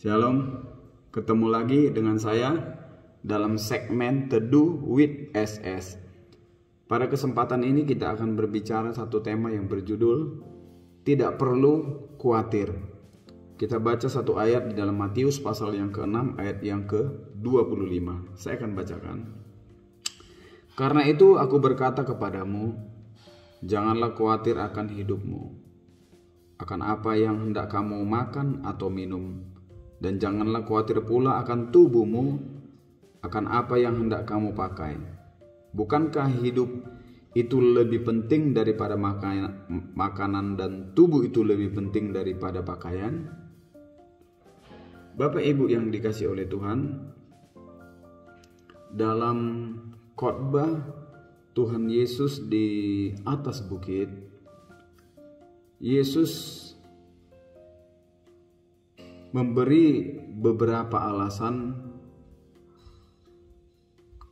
Shalom, ketemu lagi dengan saya dalam segmen Teduh with SS. Pada kesempatan ini kita akan berbicara satu tema yang berjudul Tidak Perlu Khawatir. Kita baca satu ayat di dalam Matius pasal yang ke-6 ayat yang ke-25. Saya akan bacakan. Karena itu aku berkata kepadamu, janganlah khawatir akan hidupmu, akan apa yang hendak kamu makan atau minum. Dan janganlah khawatir pula akan tubuhmu, akan apa yang hendak kamu pakai. Bukankah hidup itu lebih penting daripada makanan dan tubuh itu lebih penting daripada pakaian? Bapak Ibu yang dikasihi oleh Tuhan, dalam khotbah Tuhan Yesus di atas bukit, Yesus memberi beberapa alasan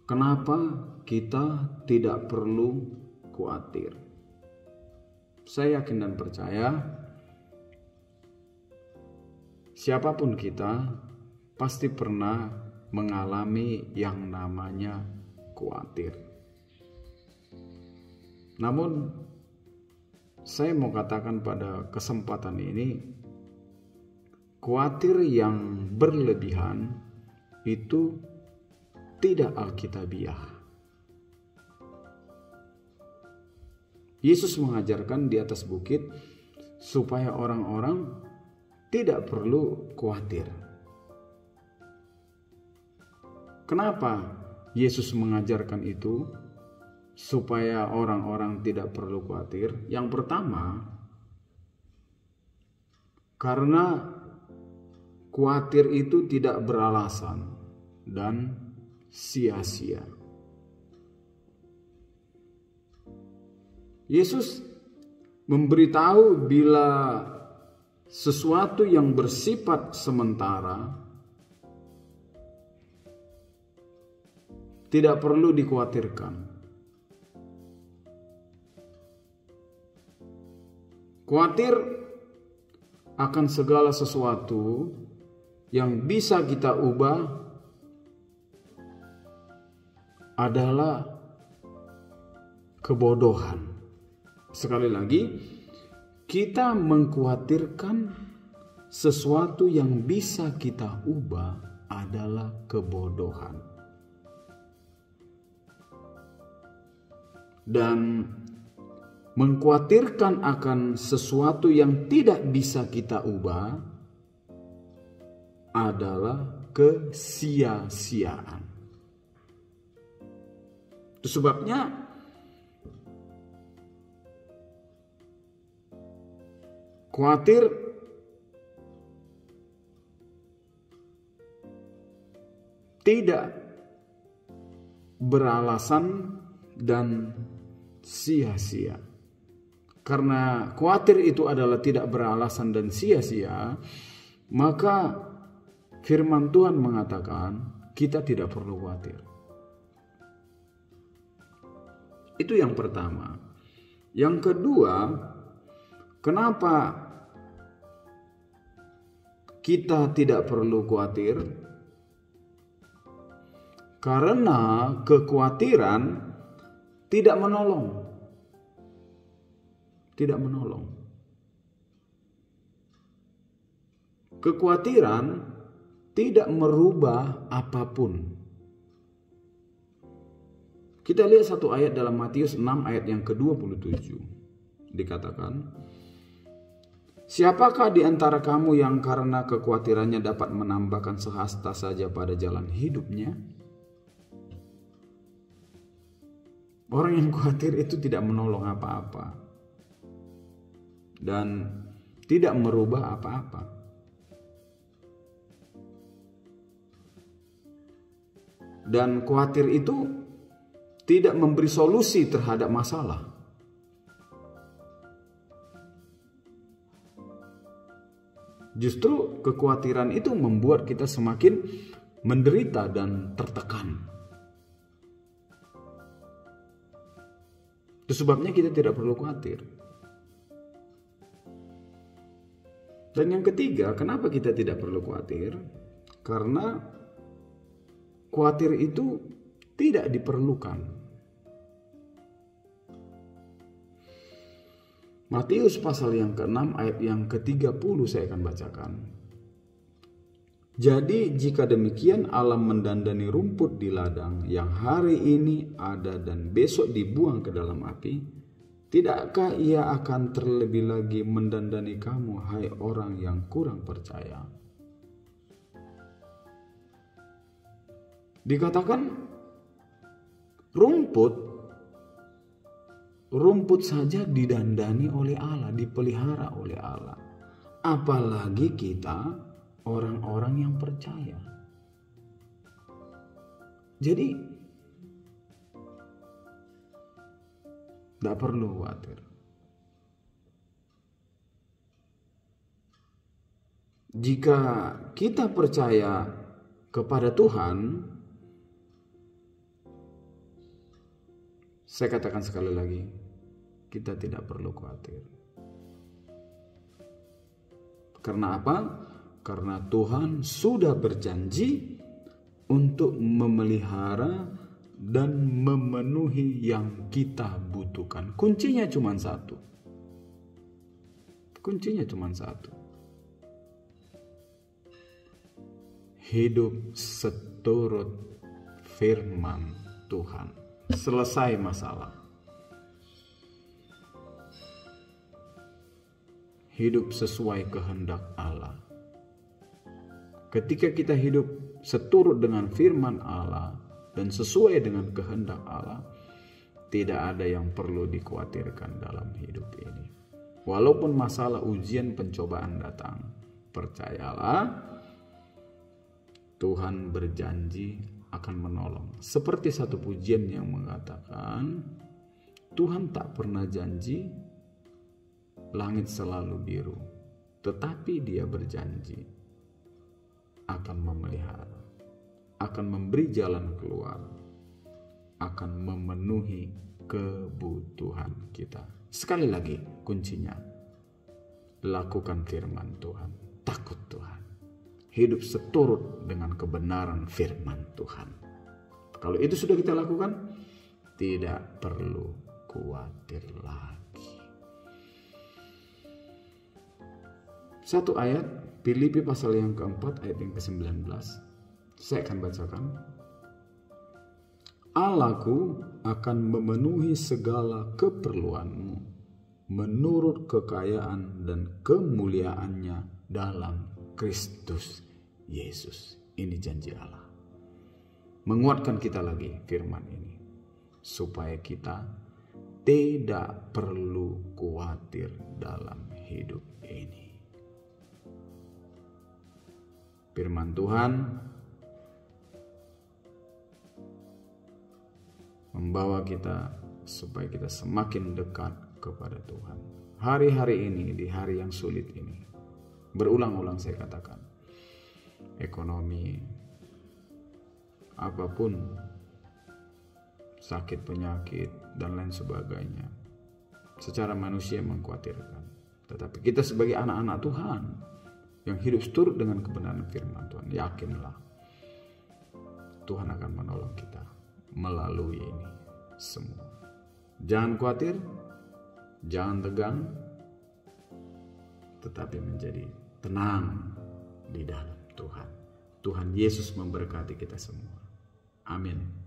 kenapa kita tidak perlu khawatir. Saya yakin dan percaya siapapun kita pasti pernah mengalami yang namanya khawatir. Namun saya mau katakan pada kesempatan ini, khawatir yang berlebihan itu tidak alkitabiah. Yesus mengajarkan di atas bukit supaya orang-orang tidak perlu khawatir. Kenapa Yesus mengajarkan itu supaya orang-orang tidak perlu khawatir? Yang pertama, karena khawatir itu tidak beralasan dan sia-sia. Yesus memberitahu bila sesuatu yang bersifat sementara tidak perlu dikhawatirkan. Khawatir akan segala sesuatu yang bisa kita ubah adalah kebodohan. Sekali lagi, kita mengkhawatirkan sesuatu yang bisa kita ubah adalah kebodohan. Dan mengkhawatirkan akan sesuatu yang tidak bisa kita ubah adalah kesia-siaan. Itu sebabnya khawatir tidak beralasan dan sia-sia. Karena khawatir itu adalah tidak beralasan dan sia-sia, maka firman Tuhan mengatakan kita tidak perlu khawatir. Itu yang pertama. Yang kedua, kenapa kita tidak perlu khawatir? Karena kekhawatiran tidak menolong. Tidak menolong. Kekhawatiran tidak merubah apapun. Kita lihat satu ayat dalam Matius 6 ayat yang ke-27. Dikatakan, siapakah di antara kamu yang karena kekhawatirannya dapat menambahkan sehasta saja pada jalan hidupnya? Orang yang khawatir itu tidak menolong apa-apa dan tidak merubah apa-apa. Dan khawatir itu tidak memberi solusi terhadap masalah. Justru kekhawatiran itu membuat kita semakin menderita dan tertekan. Itu sebabnya kita tidak perlu khawatir. Dan yang ketiga, kenapa kita tidak perlu khawatir? Karena khawatir itu tidak diperlukan. Matius pasal yang ke-6 ayat yang ke-30 saya akan bacakan. Jadi jika demikian Allah mendandani rumput di ladang yang hari ini ada dan besok dibuang ke dalam api, tidakkah ia akan terlebih lagi mendandani kamu, hai orang yang kurang percaya? Dikatakan rumput saja didandani oleh Allah, dipelihara oleh Allah. Apalagi kita orang-orang yang percaya. Jadi tidak perlu khawatir. Jika kita percaya kepada Tuhan, saya katakan sekali lagi, kita tidak perlu khawatir. Karena apa? Karena Tuhan sudah berjanji untuk memelihara dan memenuhi yang kita butuhkan. Kuncinya cuma satu. Hidup seturut firman Tuhan. Selesai masalah. Hidup sesuai kehendak Allah. Ketika kita hidup seturut dengan firman Allah dan sesuai dengan kehendak Allah, tidak ada yang perlu dikhawatirkan dalam hidup ini. Walaupun masalah ujian pencobaan datang, percayalah Tuhan berjanji akan menolong. Seperti satu pujian yang mengatakan, Tuhan tak pernah janji langit selalu biru, tetapi Dia berjanji akan memelihara, akan memberi jalan keluar, akan memenuhi kebutuhan kita. Sekali lagi kuncinya, lakukan firman Tuhan, takut Tuhan, hidup seturut dengan kebenaran firman Tuhan. Kalau itu sudah kita lakukan, tidak perlu khawatir lagi. Satu ayat, Filipi pasal yang keempat ayat yang ke-19. Saya akan bacakan. Allahku akan memenuhi segala keperluanmu menurut kekayaan dan kemuliaannya dalam Kristus Yesus. Ini janji Allah. Menguatkan kita lagi firman ini, supaya kita tidak perlu khawatir dalam hidup ini. Firman Tuhan membawa kita supaya kita semakin dekat kepada Tuhan. Hari-hari ini, di hari yang sulit ini, berulang-ulang saya katakan, ekonomi, apapun, sakit, penyakit, dan lain sebagainya, secara manusia mengkhawatirkan. Tetapi kita sebagai anak-anak Tuhan yang hidup seturut dengan kebenaran firman Tuhan, yakinlah Tuhan akan menolong kita melalui ini semua. Jangan khawatir, jangan tegang, tetapi menjadi tenang di dalam Tuhan. Tuhan Yesus memberkati kita semua. Amin.